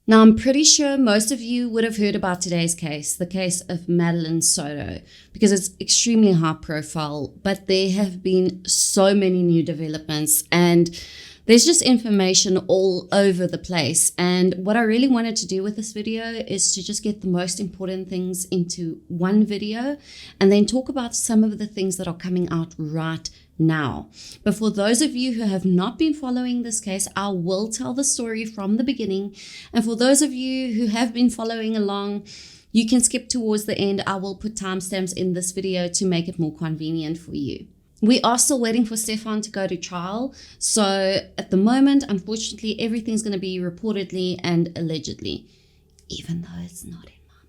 Now, I'm pretty sure most of you would have heard about today's case, the case of Madeline Soto, because it's extremely high profile, but there have been so many new developments and there's just information all over the place. And what I really wanted to do with this video is to just get the most important things into one video and then talk about some of the things that are coming out right now. But for those of you who have not been following this case, I will tell the story from the beginning. And for those of you who have been following along, you can skip towards the end. I will put timestamps in this video to make it more convenient for you. We are still waiting for Stephan to go to trial. So at the moment, unfortunately, everything's going to be reportedly and allegedly, even though it's not in my mind.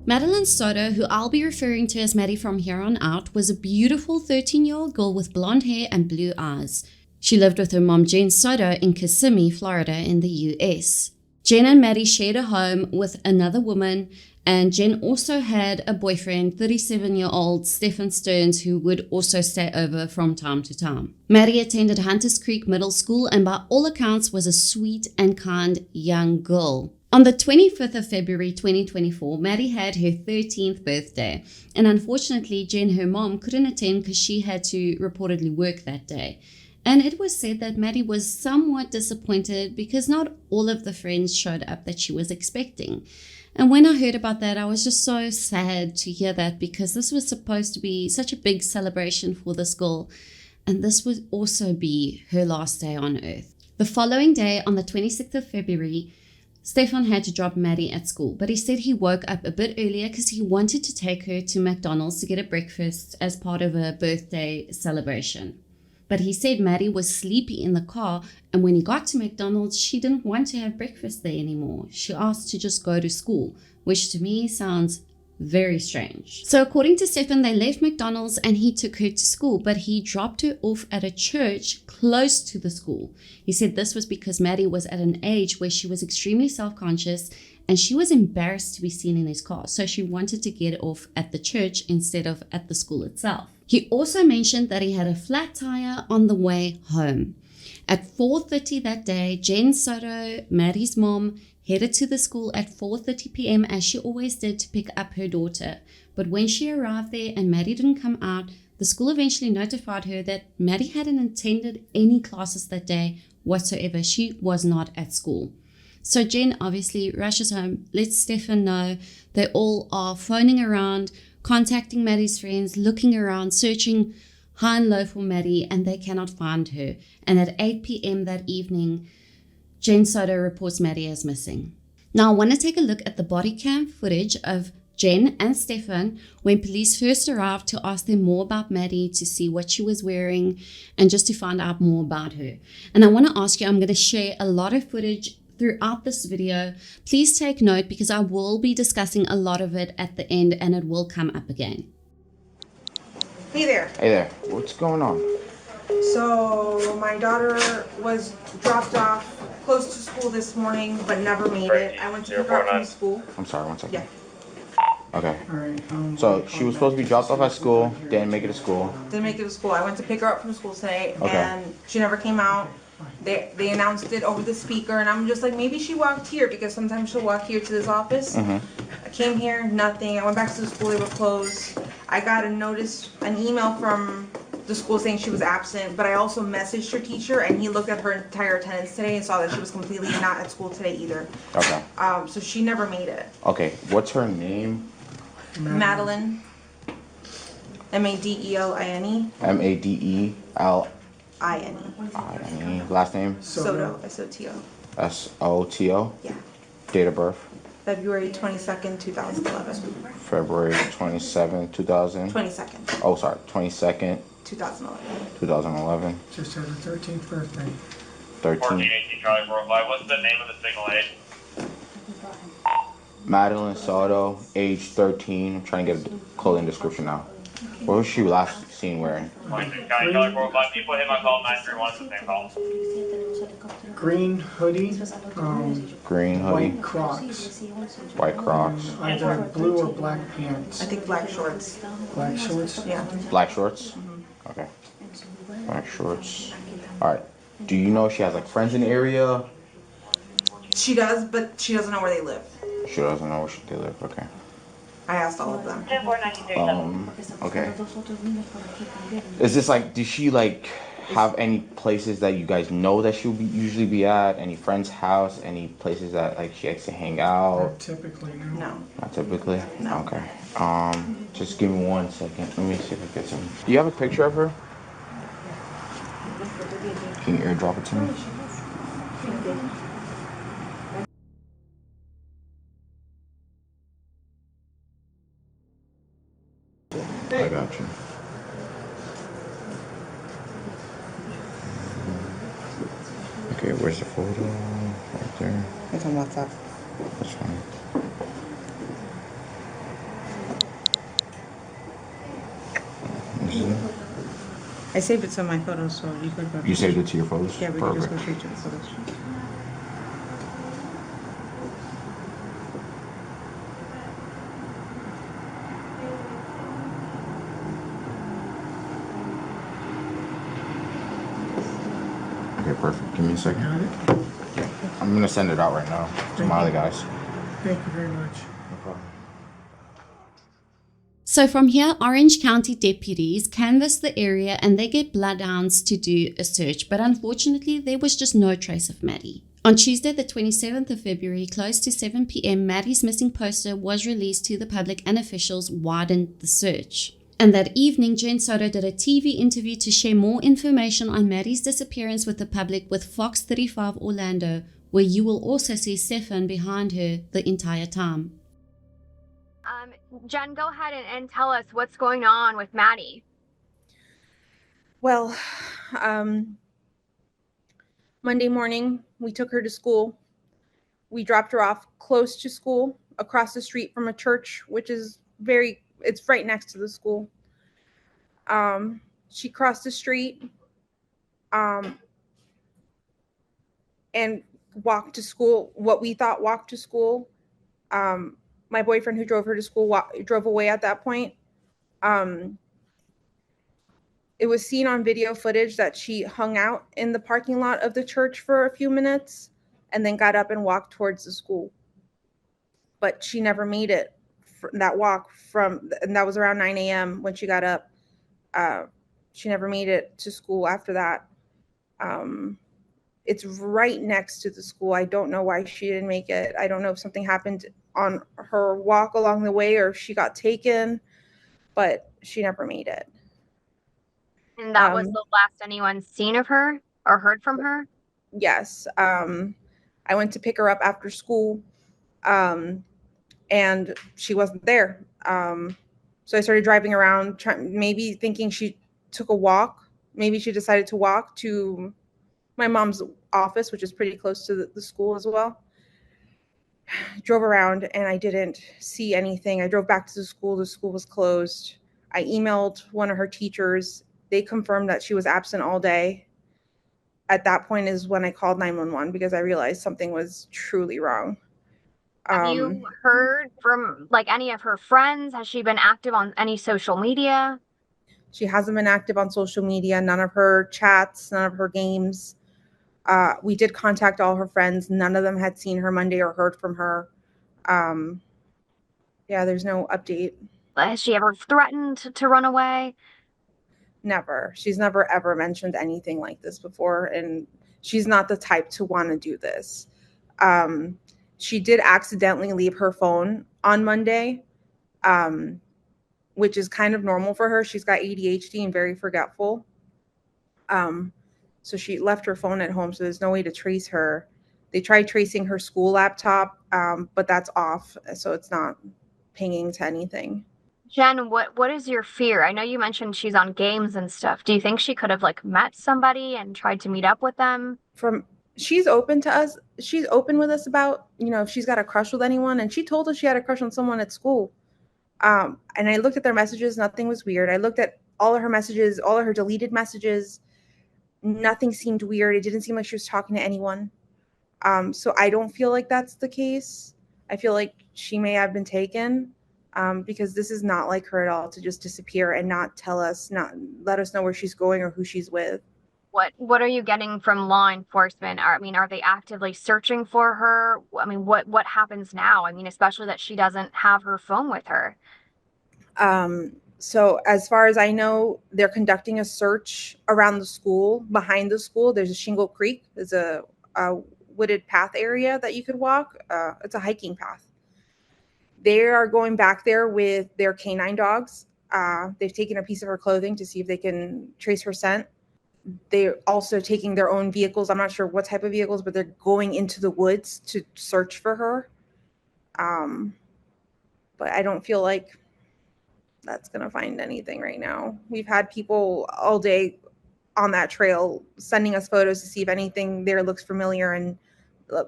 Madeline Soto, who I'll be referring to as Maddie from here on out, was a beautiful 13-year-old girl with blonde hair and blue eyes. She lived with her mom, Jenn Soto, in Kissimmee, Florida, in the US. Jenn and Maddie shared a home with another woman, and Jenn also had a boyfriend, 37-year-old Stephan Sterns, who would also stay over from time to time. Maddie attended Hunters Creek Middle School and by all accounts was a sweet and kind young girl. On the 25th of February 2024, Maddie had her 13th birthday, and unfortunately, Jenn, her mom, couldn't attend because she had to reportedly work that day. And it was said that Maddie was somewhat disappointed because not all of the friends showed up that she was expecting. And when I heard about that, I was just so sad to hear that because this was supposed to be such a big celebration for this girl, and this would also be her last day on earth. The following day, on the 26th of February, Stephan had to drop Maddie at school, but he said he woke up a bit earlier because he wanted to take her to McDonald's to get a breakfast as part of a birthday celebration. But he said Maddie was sleepy in the car, and when he got to McDonald's, she didn't want to have breakfast there anymore. She asked to just go to school, which to me sounds very strange. So according to Stephan, they left McDonald's and he took her to school, but he dropped her off at a church close to the school. He said this was because Maddie was at an age where she was extremely self-conscious and she was embarrassed to be seen in his car. So she wanted to get off at the church instead of at the school itself. He also mentioned that he had a flat tire on the way home. At 4:30 that day, Jenn Soto, Maddie's mom, headed to the school at 4:30 p.m. as she always did to pick up her daughter. But when she arrived there and Maddie didn't come out, the school eventually notified her that Maddie hadn't attended any classes that day whatsoever. She was not at school. So Jenn obviously rushes home, lets Stephan know. They all are phoning around, contacting Maddie's friends, looking around, searching high and low for Maddie, and they cannot find her. And at 8 p.m. that evening, Jenn Soto reports Maddie as missing. Now I want to take a look at the body cam footage of Jenn and Stephan when police first arrived to ask them more about Maddie, to see what she was wearing and just to find out more about her. And I want to ask you, I'm going to share a lot of footage throughout this video. Please take note because I will be discussing a lot of it at the end and it will come up again. Hey there. Hey there. What's going on? So my daughter was dropped off close to school this morning but never made it. I went to pick her up from school. I'm sorry, 1 second. Yeah. Okay. So she was supposed to be dropped off at school, didn't make it to school. Didn't make it to school. I went to pick her up from school today Okay. and she never came out. They announced it over the speaker and I'm just like, maybe she walked here because sometimes she'll walk here to this office. I came here, nothing. I went back to the school, they were closed. I got a notice, an email from the school saying she was absent, but I also messaged her teacher and he looked at her entire attendance today and saw that she was completely not at school today either. Okay. So she never made it. Okay. What's her name? Madeline. Madeline. Madeline. Last name? Soto. Soto. Soto. Yeah. Date of birth? February 22nd, 2011. February 27, 2000. 22nd. Oh, sorry. 22nd, 2011. 2011. Just had her 13th birthday. 13. 1418 Charlie 45. What's the name of the single aid? Madeline Soto, age 13. I'm trying to get a clothing description now. What was she last seen wearing? 26 County Charlie 45. People hit my call 931. It's the same call. Green hoodie. Green hoodie. White Crocs. White Crocs. Either blue or black pants. I think black shorts. Black shorts. Yeah. Black shorts? Okay. Black shorts. Alright. Do you know if she has like friends in the area? She does, but she doesn't know where they live. She doesn't know where they live. Okay. I asked all of them. Okay. Is this like, does she like have any places that you guys know that she'll usually be at? Any friend's house? Any places that like she likes to hang out? Not typically, no. No. Not typically? No. Okay. Just give me 1 second. Let me see if I get some. Do you have a picture of her? Can you airdrop it to me? I got you. Okay, where's the photo? Right there. It's on WhatsApp. That's fine. This is it? I saved it to my photos, so you could go. You saved it to your photos? Yeah, we could just go Perfect. straight to the photos. Okay, perfect. Give me a second. Got it? Yeah. I'm gonna send it out right now to my other guys. Thank you very much. No problem. So from here, Orange County deputies canvass the area and they get bloodhounds to do a search, but unfortunately there was just no trace of Maddie. On Tuesday, the 27th of February, close to 7 p.m., Maddie's missing poster was released to the public and officials widened the search. And that evening, Jenn Soto did a TV interview to share more information on Maddie's disappearance with the public with Fox 35 Orlando, where you will also see Stephan behind her the entire time. Jenn, go ahead and tell us what's going on with Maddie. Well, Monday morning, we took her to school. We dropped her off close to school, across the street from a church, which is it's right next to the school. She crossed the street and walked to school, what we thought walked to school. My boyfriend who drove her to school drove away at that point. It was seen on video footage that she hung out in the parking lot of the church for a few minutes and then got up and walked towards the school. But she never made it that walk and that was around 9 a.m. when she got up. She never made it to school after that. It's right next to the school. I don't know why she didn't make it. I don't know if something happened on her walk along the way or if she got taken, but she never made it. And that was the last anyone's seen of her or heard from her? Yes. I went to pick her up after school, and she wasn't there. So I started driving around, maybe thinking she took a walk. Maybe she decided to walk to my mom's office, which is pretty close to the school as well. Drove around and I didn't see anything. I drove back to the school. The school was closed. I emailed one of her teachers. They confirmed that she was absent all day. At that point is when I called 911 because I realized something was truly wrong. Have you heard from like any of her friends? Has she been active on any social media? She hasn't been active on social media. None of her chats, none of her games. We did contact all her friends. None of them had seen her Monday or heard from her. Yeah, there's no update. Has she ever threatened to run away? Never. She's never ever mentioned anything like this before, and she's not the type to want to do this. She did accidentally leave her phone on Monday, which is kind of normal for her. She's got ADHD and very forgetful. So she left her phone at home, so there's no way to trace her. They tried tracing her school laptop, but that's off, so it's not pinging to anything. Jen, what is your fear? I know you mentioned she's on games and stuff. Do you think she could have like met somebody and tried to meet up with them? She's open to us. She's open with us about, if she's got a crush with anyone, and she told us she had a crush on someone at school. And I looked at their messages, nothing was weird. I looked at all of her messages, all of her deleted messages. Nothing seemed weird. It didn't seem like she was talking to anyone. So I don't feel like that's the case. I feel like she may have been taken, because this is not like her at all, to just disappear and not let us know where she's going or who she's with. What are you getting from law enforcement? Are they actively searching for her? I mean, what happens now? I mean, especially that she doesn't have her phone with her. So as far as I know, they're conducting a search around the school. Behind the school, there's a Shingle Creek. There's a wooded path area that you could walk. It's a hiking path. They are going back there with their canine dogs. They've taken a piece of her clothing to see if they can trace her scent. They're also taking their own vehicles. I'm not sure what type of vehicles, but they're going into the woods to search for her. But I don't feel like that's going to find anything right now. We've had people all day on that trail sending us photos to see if anything there looks familiar and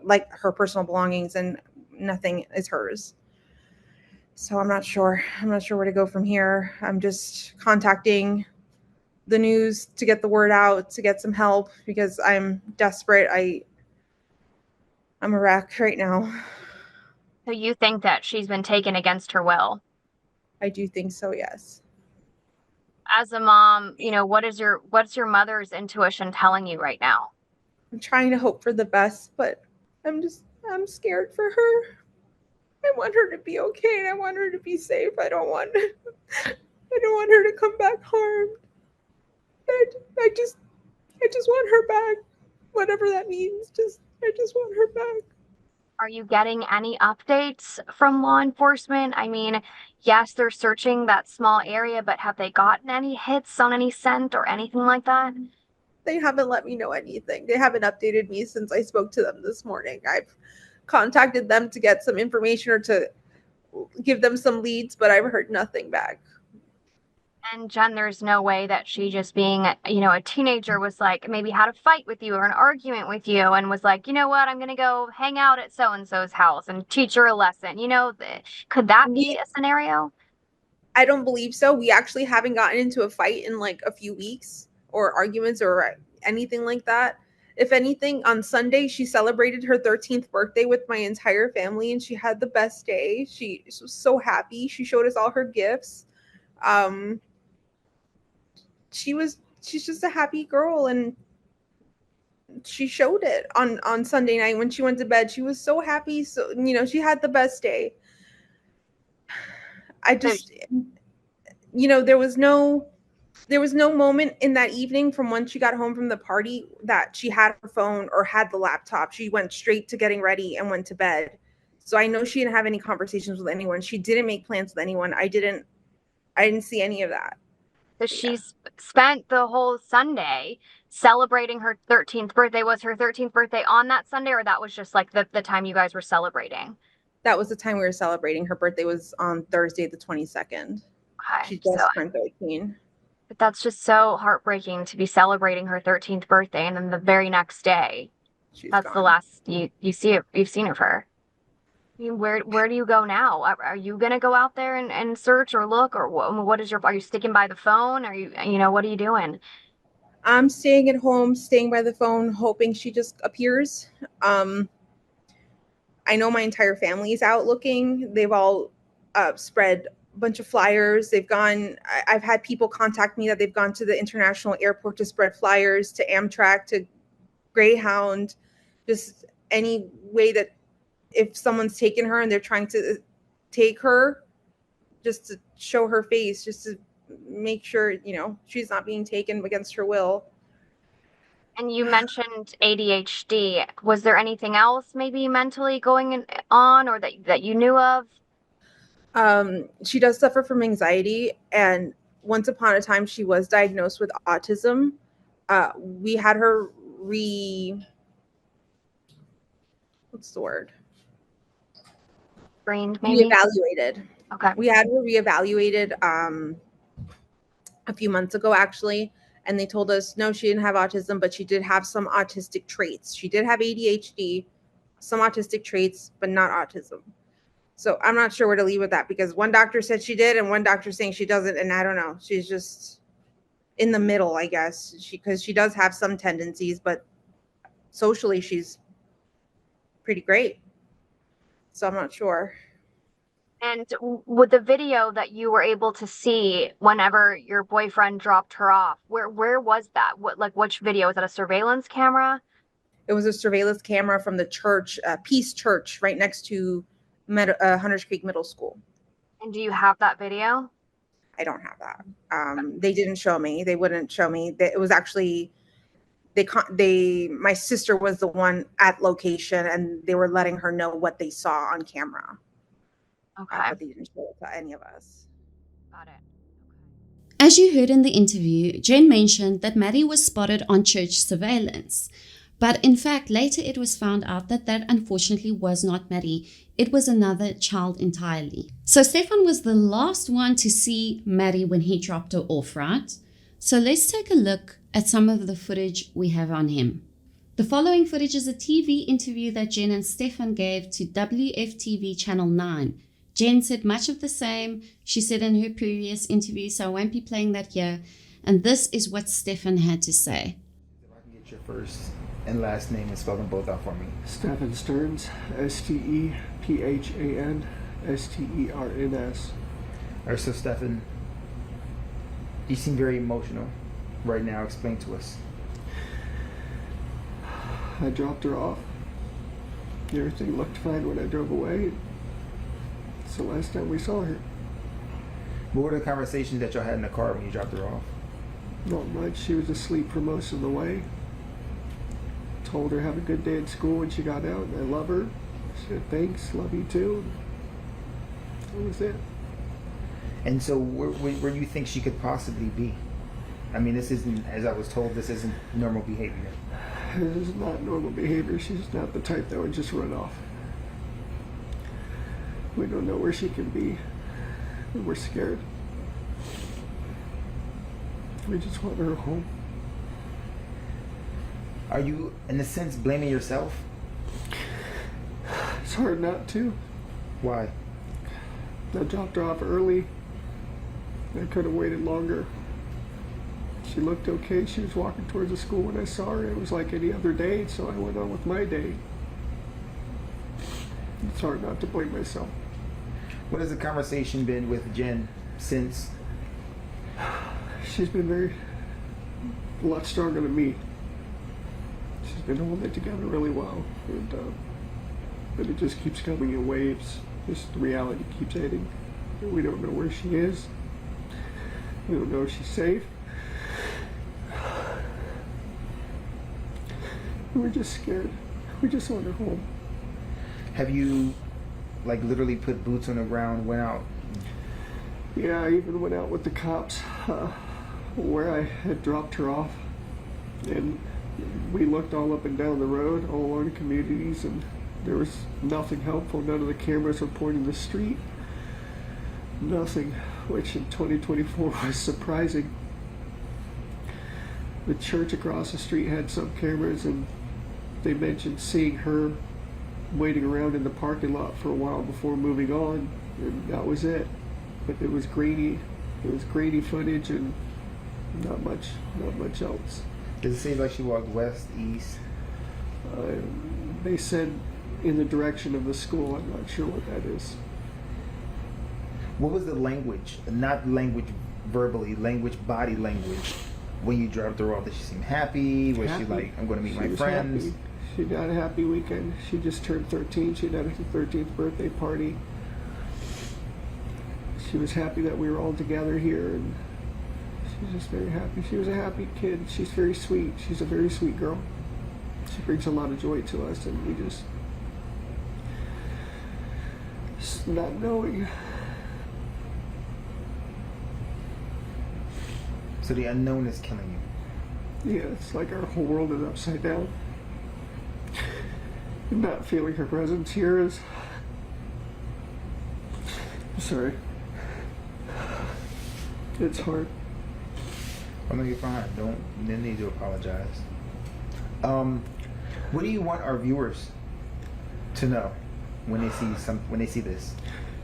like her personal belongings, and nothing is hers. So I'm not sure. I'm not sure where to go from here. I'm just contacting the news to get the word out, to get some help, because I'm desperate. I'm a wreck right now. So you think that she's been taken against her will? I do think so, yes. As a mom, what's your mother's intuition telling you right now? I'm trying to hope for the best, but I'm scared for her. I want her to be okay, and I want her to be safe. I don't want her to come back harmed. I just want her back. Whatever that means. I just want her back. Are you getting any updates from law enforcement? I mean, yes, they're searching that small area, but have they gotten any hits on any scent or anything like that? They haven't let me know anything. They haven't updated me since I spoke to them this morning. I've contacted them to get some information or to give them some leads, but I've heard nothing back. And Jen, there's no way that she just being, a teenager was like, maybe had a fight with you or an argument with you and was like, you know what, I'm going to go hang out at so-and-so's house and teach her a lesson. Could that be a scenario? I don't believe so. We actually haven't gotten into a fight in like a few weeks, or arguments or anything like that. If anything, on Sunday, she celebrated her 13th birthday with my entire family, and she had the best day. She was so happy. She showed us all her gifts. She's just a happy girl, and she showed it on Sunday night when she went to bed. She was so happy. So, she had the best day. I just, there was no moment in that evening from when she got home from the party that she had her phone or had the laptop. She went straight to getting ready and went to bed. So I know she didn't have any conversations with anyone. She didn't make plans with anyone. I didn't see any of that. So she's spent the whole Sunday celebrating her 13th birthday. Was her 13th birthday on that Sunday, or that was just like the time you guys were celebrating? That was the time we were celebrating. Her birthday was on Thursday, the 22nd. Okay, She just turned 13. But that's just so heartbreaking to be celebrating her 13th birthday, and then the very next day, that's gone. The last you've seen of her. I mean, where do you go now? Are you gonna go out there and search or look, or what is are you sticking by the phone? Are you what are you doing? I'm staying at home, staying by the phone, hoping she just appears. I know my entire family is out looking. They've all spread a bunch of flyers. I've had people contact me that they've gone to the international airport to spread flyers, to Amtrak, to Greyhound, just any way that if someone's taken her and they're trying to take her, just to show her face, just to make sure, she's not being taken against her will. And you mentioned ADHD. Was there anything else maybe mentally going on or that you knew of? She does suffer from anxiety, and once upon a time she was diagnosed with autism. We had her what's the word? Brained, maybe? Reevaluated. Okay. We had her reevaluated a few months ago, actually, and they told us no, she didn't have autism, but she did have some autistic traits. She did have ADHD, some autistic traits, but not autism. So I'm not sure where to leave with that, because one doctor said she did and one doctor saying she doesn't, and I don't know. She's just in the middle, I guess. Because she does have some tendencies, but socially she's pretty great. So I'm not sure. And with the video that you were able to see whenever your boyfriend dropped her off, where was that? Which video? Was that a surveillance camera? It was a surveillance camera from the church, Peace Church, right next to Hunters Creek Middle School. And do you have that video? I don't have that. They didn't show me. They wouldn't show me. It was actually my sister was the one at location, and they were letting her know what they saw on camera. Okay. But they didn't show it to any of us. Got it. As you heard in the interview, Jenn mentioned that Maddie was spotted on church surveillance. But in fact, later it was found out that unfortunately was not Maddie. It was another child entirely. So Stephan was the last one to see Maddie when he dropped her off, right? So let's take a look at some of the footage we have on him. The following footage is a TV interview that Jenn and Stephan gave to WFTV Channel 9. Jenn said much of the same she said in her previous interview, so I won't be playing that here. And this is what Stephan had to say. If I can get your first and last name and spell them both out for me. Stephan Sterns, Stephan Sterns. All right, so Stephan, you seem very emotional right now. Explain to us. I dropped her off. Everything looked fine when I drove away. It's the last time we saw her. What were the conversations that y'all had in the car when you dropped her off? Not much. She was asleep for most of the way. Told her have a good day at school when she got out, and I love her. She said thanks, love you too. That was it. And so where do you think she could possibly be? I mean, this isn't, as I was told, this isn't normal behavior. This is not normal behavior. She's not the type that would just run off. We don't know where she can be, and we're scared. We just want her home. Are you, in a sense, blaming yourself? It's hard not to. Why? I dropped her off early. I could have waited longer. She looked okay. She was walking towards the school when I saw her. It was like any other day, so I went on with my day. It's hard not to blame myself. What has the conversation been with Jenn since? She's been a lot stronger than me. She's been holding it together really well, and but it just keeps coming in waves. Just the reality keeps hitting. We don't know where she is. We don't know if she's safe. We're just scared. We just want her home. Have you, like, literally put boots on the ground, went out? Yeah, I even went out with the cops where I had dropped her off, and we looked all up and down the road, all along the communities, and there was nothing helpful. None of the cameras were pointing the street. Nothing, which in 2024 was surprising. The church across the street had some cameras, and they mentioned seeing her waiting around in the parking lot for a while before moving on, and that was it. But it was grainy. It was grainy footage, and not much else. Does it seem like she walked west, east? They said in the direction of the school. I'm not sure what that is. What was the language? Not language verbally, language, body language. When you dropped her off, did she seem happy? Was she like, I'm going to meet my friends? Happy. She had a happy weekend. She just turned 13. She had her 13th birthday party. She was happy that we were all together here, and she's just very happy. She was a happy kid. She's very sweet. She's a very sweet girl. She brings a lot of joy to us, and we just not knowing. So the unknown is killing you. Yeah, it's like our whole world is upside down. Not feeling her presence here is Sorry. It's hard. I know you're fine. No need to apologize. What do you want our viewers to know when they see this?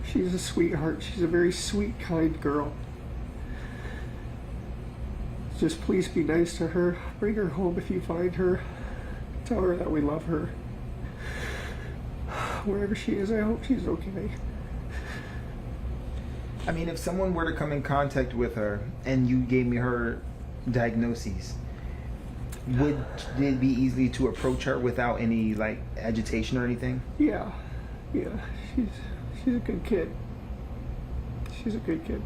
She's a sweetheart. She's a very sweet, kind girl. Just please be nice to her. Bring her home if you find her. Tell her that we love her. Wherever she is, I hope she's okay. I mean, if someone were to come in contact with her and you gave me her diagnoses, would it be easy to approach her without any like agitation or anything? Yeah. She's a good kid. She's a good kid.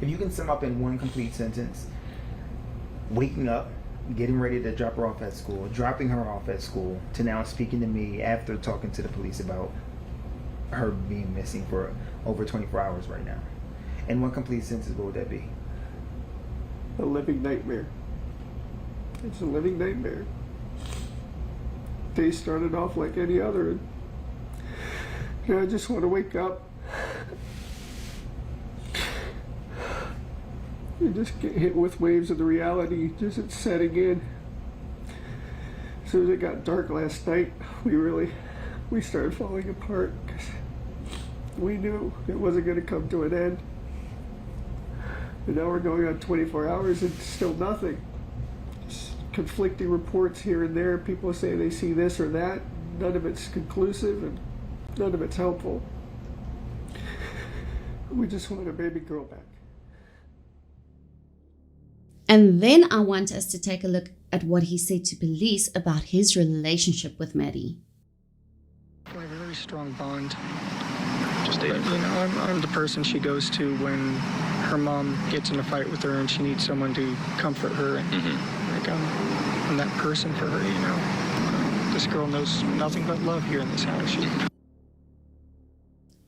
If you can sum up in one complete sentence: waking up, getting ready to drop her off at school, dropping her off at school, to now speaking to me after talking to the police about her being missing for over 24 hours right now. In one complete sentence, what would that be? A living nightmare. It's a living nightmare. Day started off like any other. And I just want to wake up and just get hit with waves of the reality. Just it's setting in. As soon as it got dark last night, we started falling apart because we knew it wasn't going to come to an end. And now we're going on 24 hours and still nothing. Just conflicting reports here and there. People say they see this or that. None of it's conclusive and none of it's helpful. We just want our baby girl back. And then I want us to take a look at what he said to police about his relationship with Maddie. We have a very strong bond. But, you know, I'm the person she goes to when her mom gets in a fight with her and she needs someone to comfort her. And like I'm that person for her, you know. This girl knows nothing but love here in this house.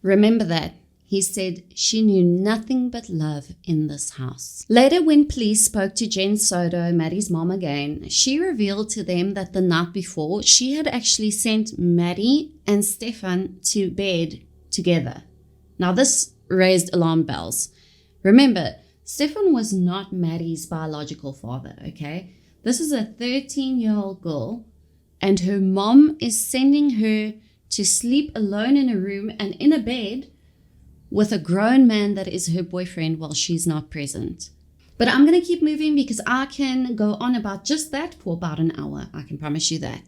Remember that. He said she knew nothing but love in this house. Later, when police spoke to Jenn Soto, Maddie's mom again, she revealed to them that the night before, she had actually sent Maddie and Stephan to bed together. Now, this raised alarm bells. Remember, Stephan was not Maddie's biological father, okay? This is a 13-year-old girl, and her mom is sending her to sleep alone in a room and in a bed with a grown man that is her boyfriend while she's not present. But I'm going to keep moving because I can go on about just that for about an hour. I can promise you that.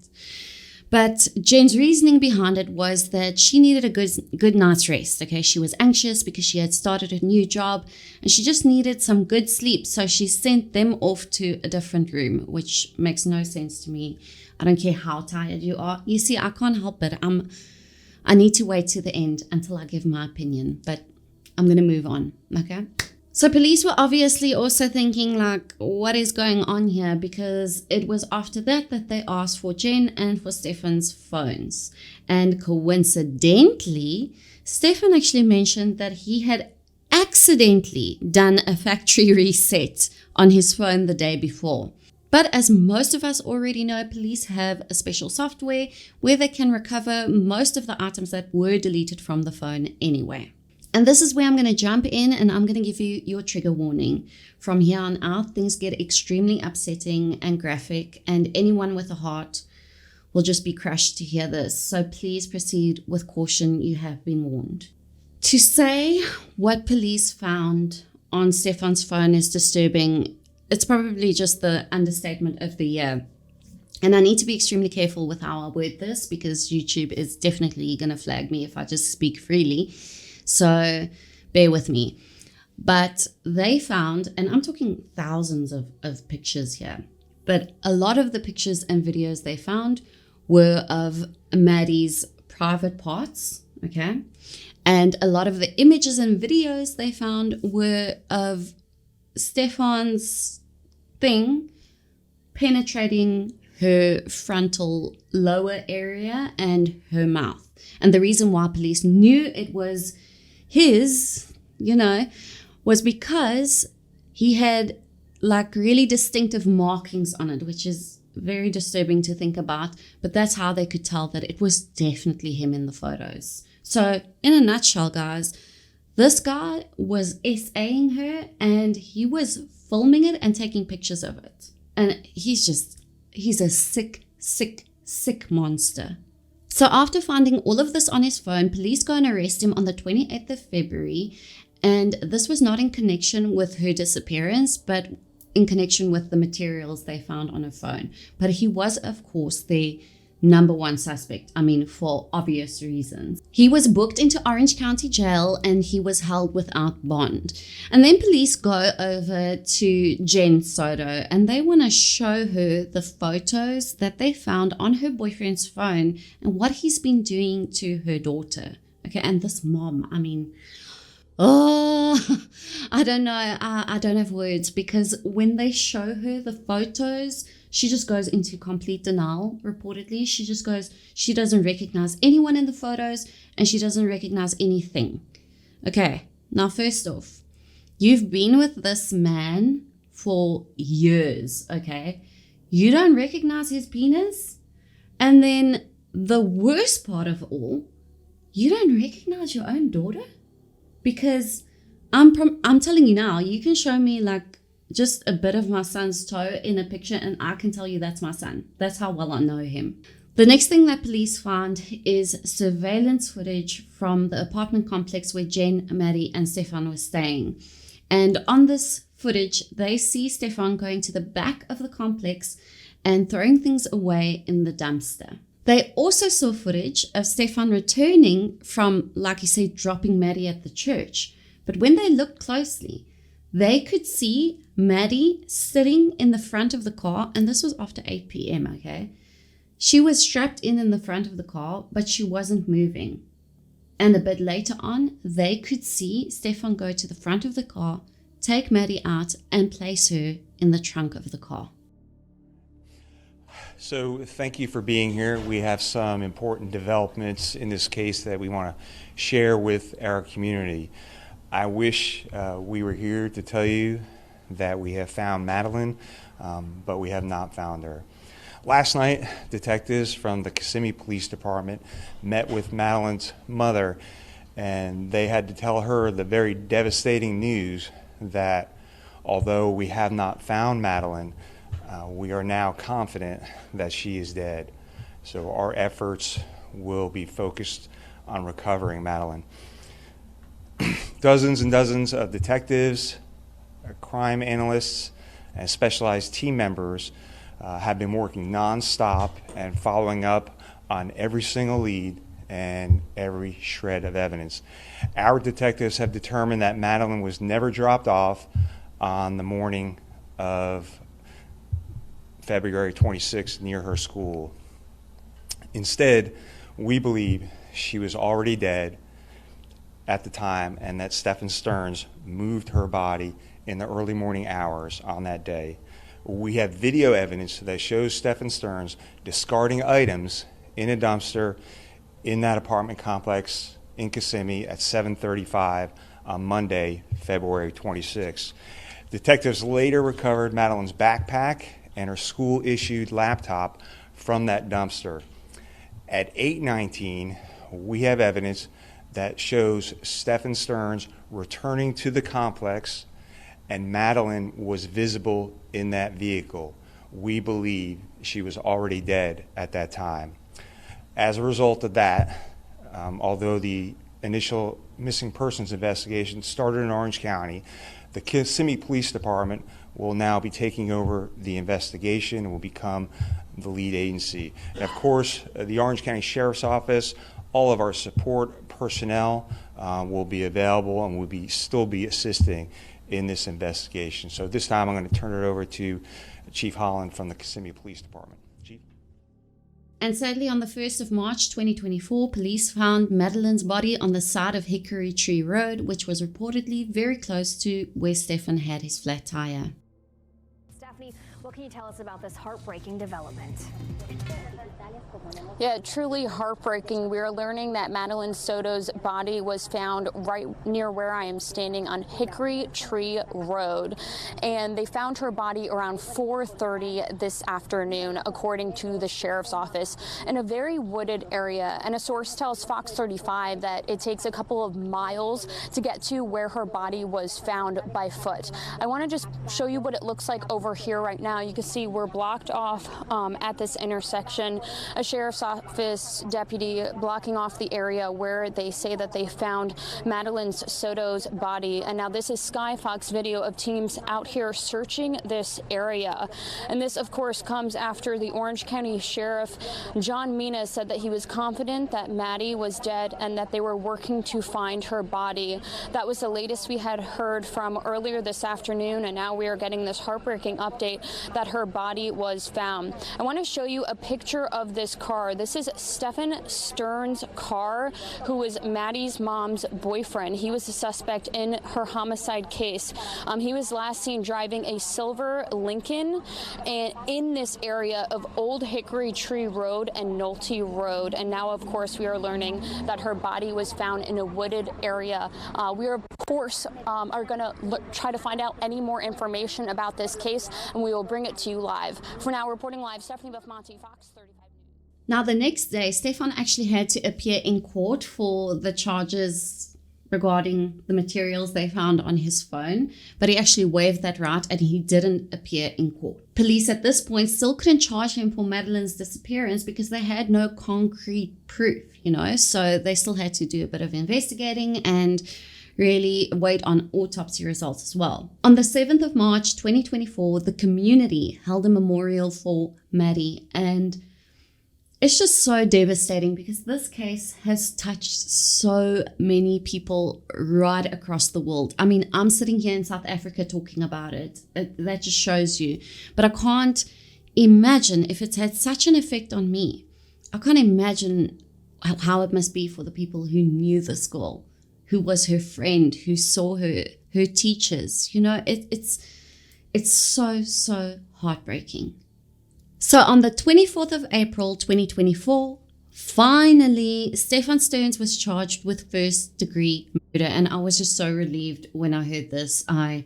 But Jen's reasoning behind it was that she needed a good night's rest. Okay, she was anxious because she had started a new job and she just needed some good sleep. So she sent them off to a different room, which makes no sense to me. I don't care how tired you are. You see, I can't help it. I need to wait to the end until I give my opinion, but I'm going to move on, okay? So police were obviously also thinking like, what is going on here? Because it was after that they asked for Jenn and for Stephan's phones. And coincidentally, Stephan actually mentioned that he had accidentally done a factory reset on his phone the day before. But as most of us already know, police have a special software where they can recover most of the items that were deleted from the phone anyway. And this is where I'm going to jump in and I'm going to give you your trigger warning. From here on out, things get extremely upsetting and graphic, and anyone with a heart will just be crushed to hear this. So please proceed with caution. You have been warned. To say what police found on Stephan's phone is disturbing, it's probably just the understatement of the year. And I need to be extremely careful with how I word this because YouTube is definitely going to flag me if I just speak freely. So bear with me. But they found, and I'm talking thousands of pictures here, but a lot of the pictures and videos they found were of Maddie's private parts, okay? And a lot of the images and videos they found were of Stephan's thing penetrating her frontal lower area and her mouth. And the reason why police knew it was his, was because he had like really distinctive markings on it, which is very disturbing to think about. But that's how they could tell that it was definitely him in the photos. So in a nutshell, guys, This guy was SAing her and he was filming it and taking pictures of it. And he's a sick monster. So after finding all of this on his phone, police go and arrest him on the 28th of February. And this was not in connection with her disappearance, but in connection with the materials they found on her phone. But he was, of course, the number one suspect. I mean, for obvious reasons. He was booked into Orange County Jail and he was held without bond. And then police go over to Jenn Soto and they want to show her the photos that they found on her boyfriend's phone and what he's been doing to her daughter. Okay, and this mom, I mean, oh, I don't know. I don't have words, because when they show her the photos, she just goes into complete denial, reportedly. She doesn't recognize anyone in the photos and she doesn't recognize anything. Okay, now first off, you've been with this man for years, okay? You don't recognize his penis? And then the worst part of all, you don't recognize your own daughter? Because I'm telling you now, you can show me like just a bit of my son's toe in a picture and I can tell you that's my son. That's how well I know him. The next thing that police found is surveillance footage from the apartment complex where Jenn, Maddie, and Stephan were staying. And on this footage, they see Stephan going to the back of the complex and throwing things away in the dumpster. They also saw footage of Stephan returning from, like you say, dropping Maddie at the church. But when they looked closely, they could see Maddie sitting in the front of the car, and this was after 8 p.m., okay? She was strapped in the front of the car, but she wasn't moving. And a bit later on, they could see Stephan go to the front of the car, take Maddie out, and place her in the trunk of the car. So thank you for being here. We have some important developments in this case that we want to share with our community. I wish we were here to tell you that we have found Madeline, but we have not found her. Last night, detectives from the Kissimmee Police Department met with Madeline's mother, and they had to tell her the very devastating news that although we have not found Madeline, we are now confident that she is dead. So our efforts will be focused on recovering Madeline. Dozens and dozens of detectives, crime analysts, and specialized team members have been working nonstop and following up on every single lead and every shred of evidence. Our detectives have determined that Madeline was never dropped off on the morning of February 26th near her school. Instead, we believe she was already dead at the time and that Stephan Sterns moved her body in the early morning hours on that day. We have video evidence that shows Stephan Sterns discarding items in a dumpster in that apartment complex in Kissimmee at 7:35 on Monday, February 26th. Detectives later recovered Madeline's backpack and her school-issued laptop from that dumpster. At 8:19, we have evidence that shows Stephan Sterns returning to the complex and Madeline was visible in that vehicle. We believe she was already dead at that time. As a result of that, although the initial missing persons investigation started in Orange County, the Kissimmee Police Department will now be taking over the investigation and will become the lead agency. And of course, the Orange County Sheriff's Office, all of our support personnel will be available and will still be assisting in this investigation. So this time I'm going to turn it over to Chief Holland from the Kissimmee Police Department. Chief? And sadly, on the 1st of March 2024, police found Madeline's body on the side of Hickory Tree Road, which was reportedly very close to where Stephan had his flat tire. Stephanie, what What can you tell us about this heartbreaking development? Yeah, truly heartbreaking. We are learning that Madeline Soto's body was found right near where I am standing on Hickory Tree Road. And they found her body around 4:30 this afternoon, according to the sheriff's office, in a very wooded area. And a source tells Fox 35 that it takes a couple of miles to get to where her body was found by foot. I want to just show you what it looks like over here right now. You can see we're blocked off at this intersection. A sheriff's office deputy blocking off the area where they say that they found Madeline Soto's body. And now this is Sky Fox video of teams out here searching this area. And this, of course, comes after the Orange County Sheriff John Mina said that he was confident that Maddie was dead and that they were working to find her body. That was the latest we had heard from earlier this afternoon, and now we are getting this heartbreaking update that her body was found. I want to show you a picture of this car. This is Stephan Sterns' car, who was Maddie's mom's boyfriend. He was the suspect in her homicide case. He was last seen driving a silver Lincoln and in this area of Old Hickory Tree Road and Nolte Road. And now, of course, we are learning that her body was found in a wooded area. We are, of course, are going to try to find out any more information about this case, and we will bring it to you live. For now, reporting live, Stephanie Buffmonte, Fox 35 News. Now, the next day, Stephan actually had to appear in court for the charges regarding the materials they found on his phone, but he actually waived that right and he didn't appear in court. Police at this point still couldn't charge him for Madeline's disappearance because they had no concrete proof, so they still had to do a bit of investigating and really wait on autopsy results as well. On the 7th of March 2024, the community held a memorial for Maddie, and it's just so devastating because this case has touched so many people right across the world. I mean, I'm sitting here in South Africa talking about it. That just shows you. But I can't imagine if it's had such an effect on me. I can't imagine how it must be for the people who knew this girl, who was her friend, who saw her teachers. It's so heartbreaking. So on the 24th of April 2024, finally, Stephan Sterns was charged with first-degree murder. And I was just so relieved when I heard this. I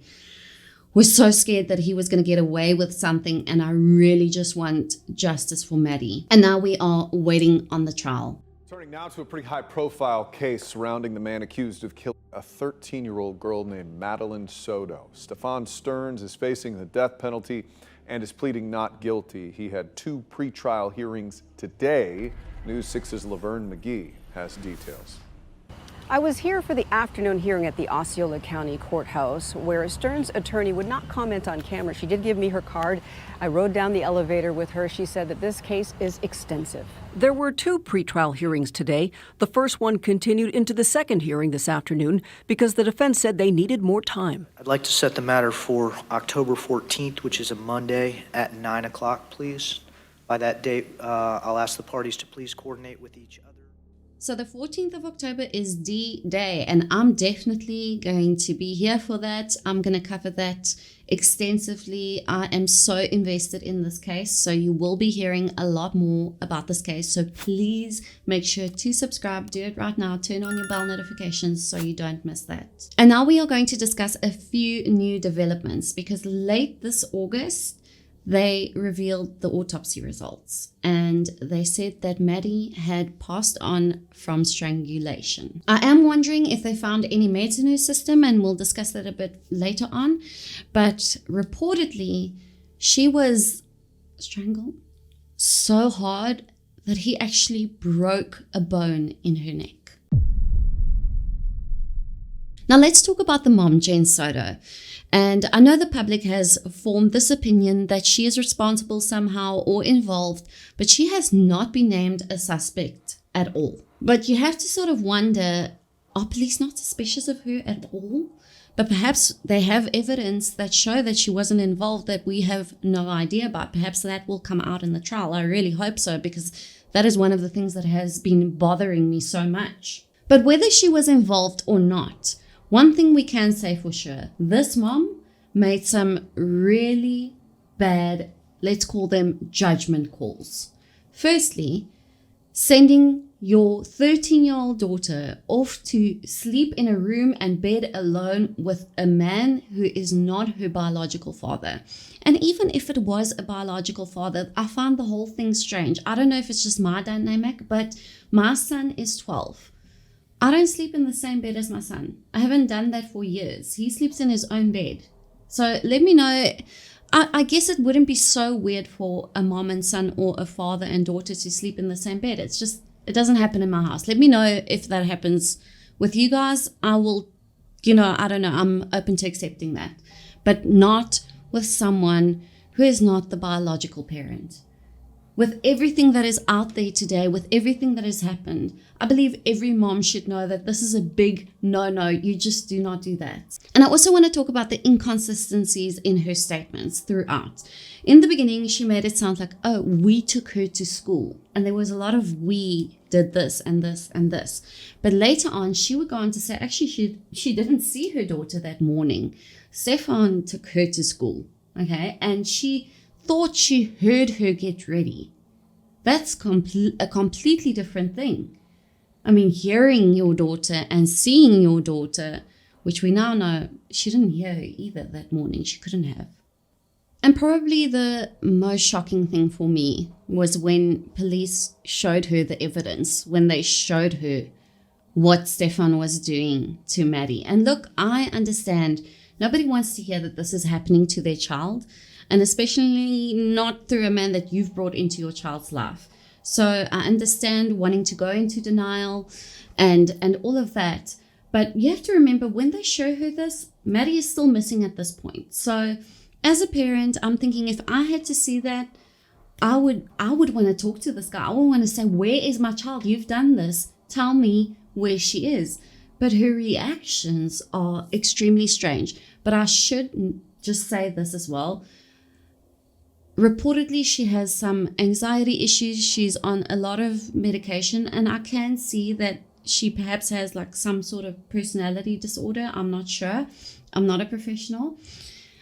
was so scared that he was going to get away with something, and I really just want justice for Maddie. And now we are waiting on the trial. Turning now to a pretty high-profile case surrounding the man accused of killing a 13-year-old girl named Madeline Soto. Stephan Sterns is facing the death penalty and is pleading not guilty. He had 2 pre-trial hearings today. News 6's Laverne McGee has details. I was here for the afternoon hearing at the Osceola County Courthouse, where Sterns' attorney would not comment on camera. She did give me her card. I rode down the elevator with her. She said that this case is extensive. There were 2 pretrial hearings today. The first one continued into the second hearing this afternoon because the defense said they needed more time. I'd like to set the matter for October 14th, which is a Monday at 9 o'clock, please. By that date, I'll ask the parties to please coordinate with each other. So the 14th of October is D-Day, and I'm definitely going to be here for that. I'm going to cover that extensively. I am so invested in this case, so you will be hearing a lot more about this case. So please make sure to subscribe. Do it right now. Turn on your bell notifications so you don't miss that. And now we are going to discuss a few new developments because late this August, they revealed the autopsy results, and they said that Maddie had passed on from strangulation. I am wondering if they found any meds in her system, and we'll discuss that a bit later on. But reportedly, she was strangled so hard that he actually broke a bone in her neck. Now let's talk about the mom, Jenn Soto. And I know the public has formed this opinion that she is responsible somehow or involved, but she has not been named a suspect at all. But you have to sort of wonder, are police not suspicious of her at all? But perhaps they have evidence that show that she wasn't involved that we have no idea about. Perhaps that will come out in the trial. I really hope so, because that is one of the things that has been bothering me so much. But whether she was involved or not, one thing we can say for sure, this mom made some really bad let's call them judgment calls. Firstly, sending your 13-year-old daughter off to sleep in a room and bed alone with a man who is not her biological father. And even if it was a biological father, I found the whole thing strange. I don't know if it's just my dynamic, but my son is 12. I don't sleep in the same bed as my son. I haven't done that for years. He sleeps in his own bed. So let me know. I guess it wouldn't be so weird for a mom and son or a father and daughter to sleep in the same bed. It's just, it doesn't happen in my house. Let me know if that happens with you guys. I will, I don't know. I'm open to accepting that. But not with someone who is not the biological parent. With everything that is out there today, with everything that has happened, I believe every mom should know that this is a big no-no. You just do not do that. And I also want to talk about the inconsistencies in her statements throughout. In the beginning, she made it sound like, oh, we took her to school. And there was a lot of we did this and this and this. But later on, she would go on to say, actually, she didn't see her daughter that morning. Stephan took her to school, okay? And she thought she heard her get ready. That's a completely different thing. I mean, hearing your daughter and seeing your daughter, which we now know she didn't hear her either that morning. She couldn't have. And probably the most shocking thing for me was when police showed her the evidence, when they showed her what Stephan was doing to Maddie. And look, I understand nobody wants to hear that this is happening to their child, and especially not through a man that you've brought into your child's life. So I understand wanting to go into denial and all of that. But you have to remember, when they show her this, Maddie is still missing at this point. So as a parent, I'm thinking, if I had to see that, I would want to talk to this guy. I would want to say, where is my child? You've done this. Tell me where she is. But her reactions are extremely strange. But I should just say this as well. Reportedly, she has some anxiety issues. She's on a lot of medication, and I can see that she perhaps has like some sort of personality disorder. I'm not sure. I'm not a professional,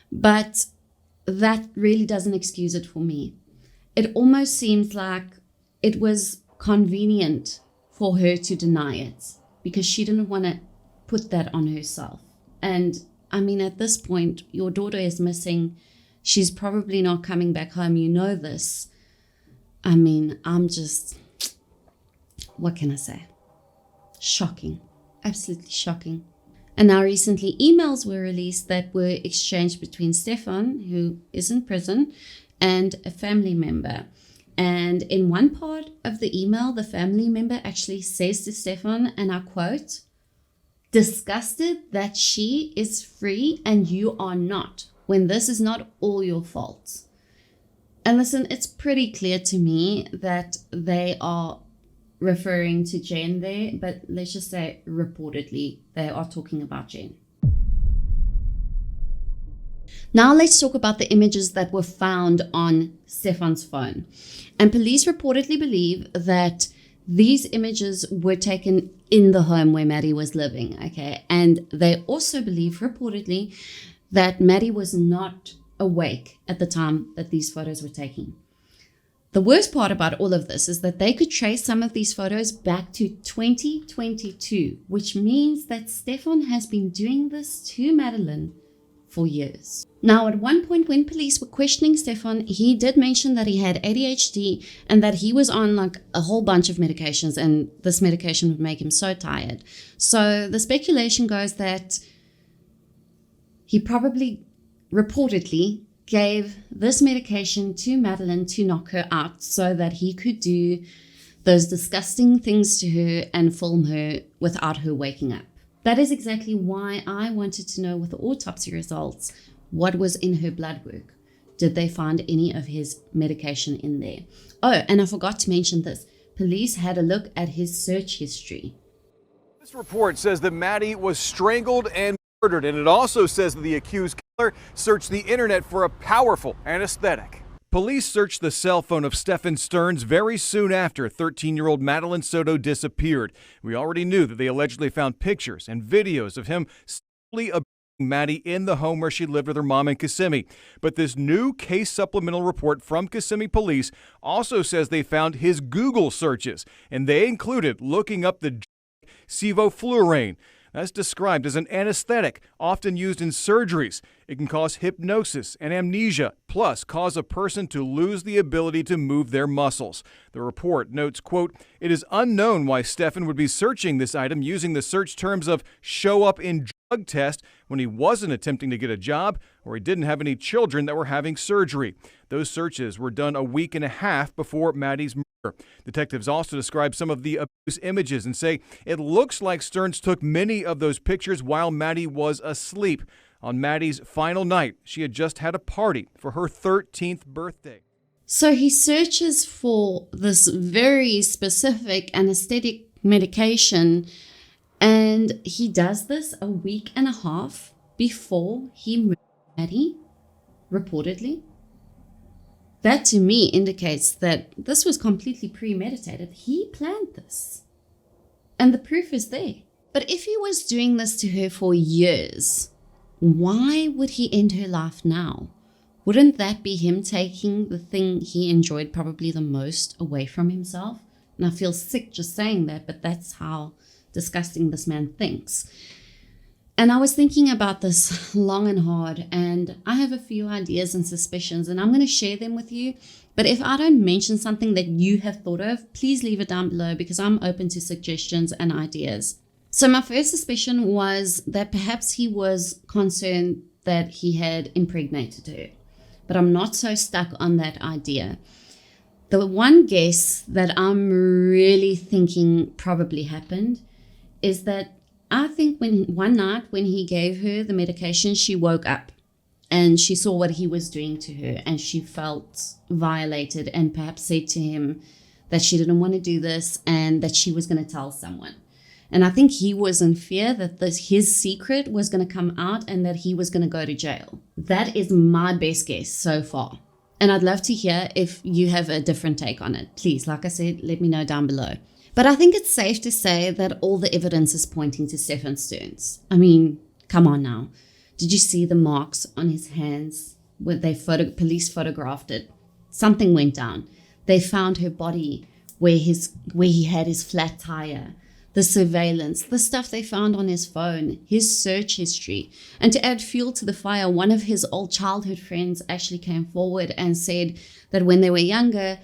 but that really doesn't excuse it for me. It almost seems like it was convenient for her to deny it because she didn't want to put that on herself. And I mean, at this point, your daughter is missing. She's probably not coming back home. You know this. I mean, what can I say? Shocking. Absolutely shocking. And now recently emails were released that were exchanged between Stephan, who is in prison, and a family member. And in one part of the email, the family member actually says to Stephan, and I quote, "Disgusted that she is free and you are not, when this is not all your fault." And listen, it's pretty clear to me that they are referring to Jenn there, but let's just say reportedly they are talking about Jenn. Now let's talk about the images that were found on Stephan's phone. And police reportedly believe that these images were taken in the home where Maddie was living, okay? And they also believe, reportedly, that Maddie was not awake at the time that these photos were taken. The worst part about all of this is that they could trace some of these photos back to 2022, which means that Stephan has been doing this to Madeline for years. Now, at one point when police were questioning Stephan, he did mention that he had ADHD and that he was on like a whole bunch of medications, and this medication would make him so tired. So the speculation goes that he probably reportedly gave this medication to Madeline to knock her out so that he could do those disgusting things to her and film her without her waking up. That is exactly why I wanted to know with the autopsy results, what was in her blood work. Did they find any of his medication in there? Oh, and I forgot to mention this. Police had a look at his search history. This report says that Maddie was strangled and murdered, and it also says that the accused killer searched the internet for a powerful anesthetic. Police searched the cell phone of Stephan Sterns very soon after 13-year-old Madeline Soto disappeared. We already knew that they allegedly found pictures and videos of him sexually abusing Maddie in the home where she lived with her mom in Kissimmee. But this new case supplemental report from Kissimmee police also says they found his Google searches, and they included looking up the sevoflurane. That's described as an anesthetic often used in surgeries. It can cause hypnosis and amnesia, plus cause a person to lose the ability to move their muscles. The report notes, quote, "It is unknown why Stephan would be searching this item using the search terms of show up in drug test when he wasn't attempting to get a job or he didn't have any children that were having surgery. Those searches were done a week and a half before Maddie's murder." Detectives also describe some of the abuse images and say it looks like Sterns took many of those pictures while Maddie was asleep. On Maddie's final night, she had just had a party for her 13th birthday. So he searches for this very specific anesthetic medication, and he does this a week and a half before he murdered Maddie, reportedly. That to me indicates that this was completely premeditated. He planned this. And the proof is there. But if he was doing this to her for years, why would he end her life now? Wouldn't that be him taking the thing he enjoyed probably the most away from himself? And I feel sick just saying that, but that's how disgusting this man thinks. And I was thinking about this long and hard, and I have a few ideas and suspicions, and I'm going to share them with you. But if I don't mention something that you have thought of, please leave it down below because I'm open to suggestions and ideas. So my first suspicion was that perhaps he was concerned that he had impregnated her. But I'm not so stuck on that idea. The one guess that I'm really thinking probably happened is that I think one night when he gave her the medication, she woke up and she saw what he was doing to her and she felt violated and perhaps said to him that she didn't want to do this and that she was going to tell someone. And I think he was in fear that his secret was going to come out and that he was going to go to jail. That is my best guess so far. And I'd love to hear if you have a different take on it. Please, like I said, let me know down below. But I think it's safe to say that all the evidence is pointing to Stephan Sterns. I mean, come on now. Did you see the marks on his hands when police photographed it? Something went down. They found her body where he had his flat tire. The surveillance, the stuff they found on his phone, his search history. And to add fuel to the fire, one of his old childhood friends actually came forward and said that when they were younger,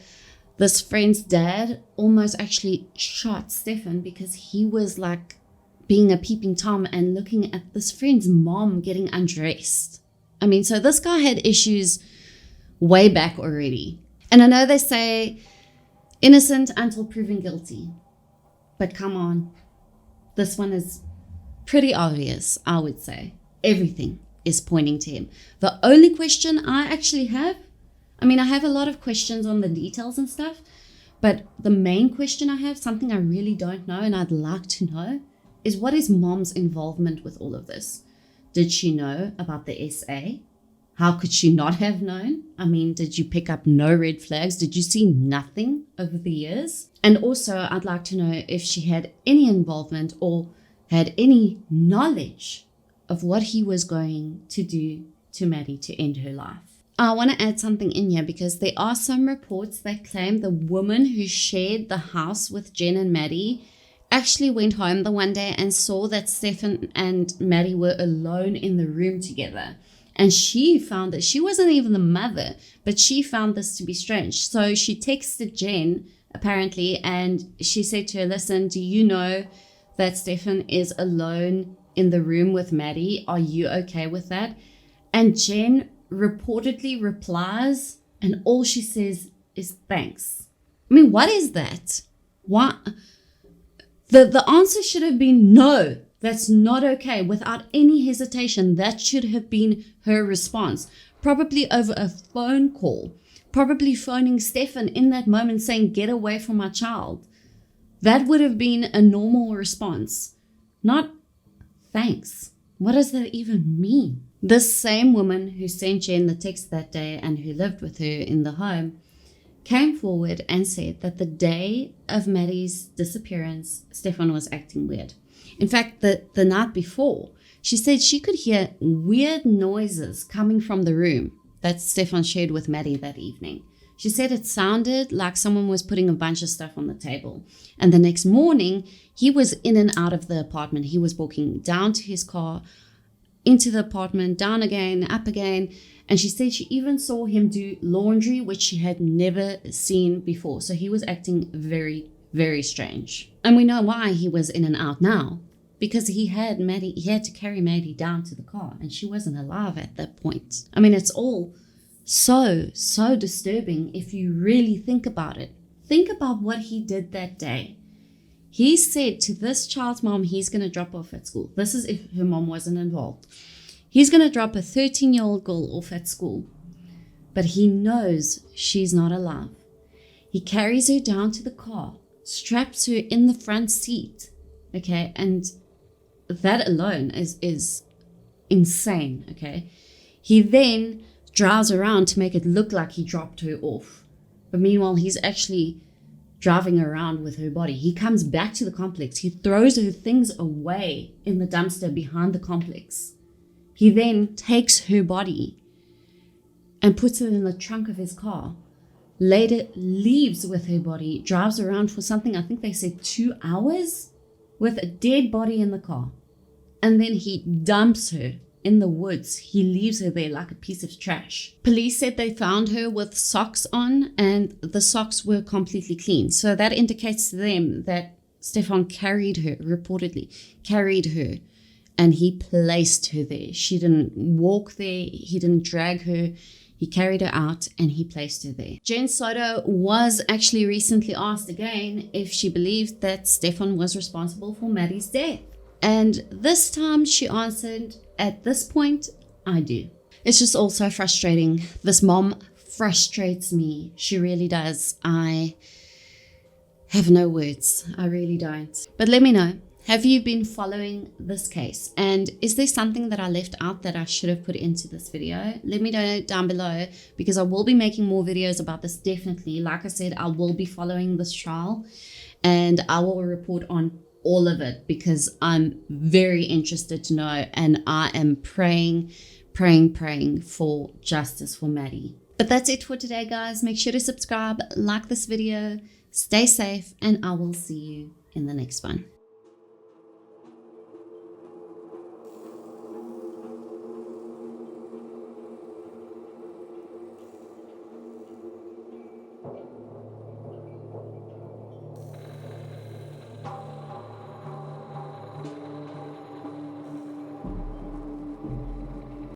this friend's dad almost actually shot Stephan because he was like being a peeping Tom and looking at this friend's mom getting undressed. I mean, so this guy had issues way back already. And I know they say innocent until proven guilty. But come on, this one is pretty obvious, I would say. Everything is pointing to him. The only question I actually have, I have a lot of questions on the details and stuff, but the main question I have, something I really don't know and I'd like to know, is what is mom's involvement with all of this? Did she know about the SA? How could she not have known? Did you pick up no red flags? Did you see nothing over the years? And also, I'd like to know if she had any involvement or had any knowledge of what he was going to do to Maddie to end her life. I want to add something in here because there are some reports that claim the woman who shared the house with Jenn and Maddie actually went home the one day and saw that Stephan and Maddie were alone in the room together. And she found that she wasn't even the mother, but she found this to be strange. So she texted Jenn, apparently, and she said to her, listen, do you know that Stephan is alone in the room with Maddie? Are you okay with that? And Jenn reportedly replies, and all she says is thanks. What is that? What? The answer should have been no. That's not okay. Without any hesitation, that should have been her response. Probably over a phone call. Probably phoning Stephan in that moment saying, get away from my child. That would have been a normal response. Not thanks. What does that even mean? This same woman who sent Jenn the text that day and who lived with her in the home came forward and said that the day of Maddie's disappearance, Stephan was acting weird. In fact, the night before, She said she could hear weird noises coming from the room that Stephan shared with Maddie that evening. She said it sounded like someone was putting a bunch of stuff on the table. And the next morning, he was in and out of the apartment. He was walking down to his car, into the apartment, down again, up again. And she said she even saw him do laundry, which she had never seen before. So he was acting very, very strange. And we know why he was in and out now. Because he had to carry Maddie down to the car, and she wasn't alive at that point. I mean, it's all so disturbing if you really think about it. Think about what he did that day. He said to this child's mom, he's going to drop off at school. This is if her mom wasn't involved. He's going to drop a 13-year-old girl off at school, but he knows she's not alive. He carries her down to the car, straps her in the front seat, okay, and that alone is insane, okay? He then drives around to make it look like he dropped her off. But meanwhile, he's actually driving around with her body. He comes back to the complex. He throws her things away in the dumpster behind the complex. He then takes her body and puts it in the trunk of his car. Later, leaves with her body, drives around for something, I think they said 2 hours, with a dead body in the car. And then he dumps her in the woods. He leaves her there like a piece of trash. Police said they found her with socks on, and the socks were completely clean. So that indicates to them that Stephan carried her, reportedly carried her, and he placed her there. She didn't walk there. He didn't drag her. He carried her out and he placed her there. Jenn Soto was actually recently asked again if she believed that Stephan was responsible for Maddie's death. And this time she answered, at this point, I do. It's just all so frustrating. This mom frustrates me. She really does. I have no words. I really don't. But let me know. Have you been following this case? And is there something that I left out that I should have put into this video? Let me know down below, because I will be making more videos about this definitely. Like I said, I will be following this trial and I will report on all of it because I'm very interested to know, and I am praying for justice for Maddie. But that's it for today, guys. Make sure to subscribe, like this video, stay safe, and I will see you in the next one.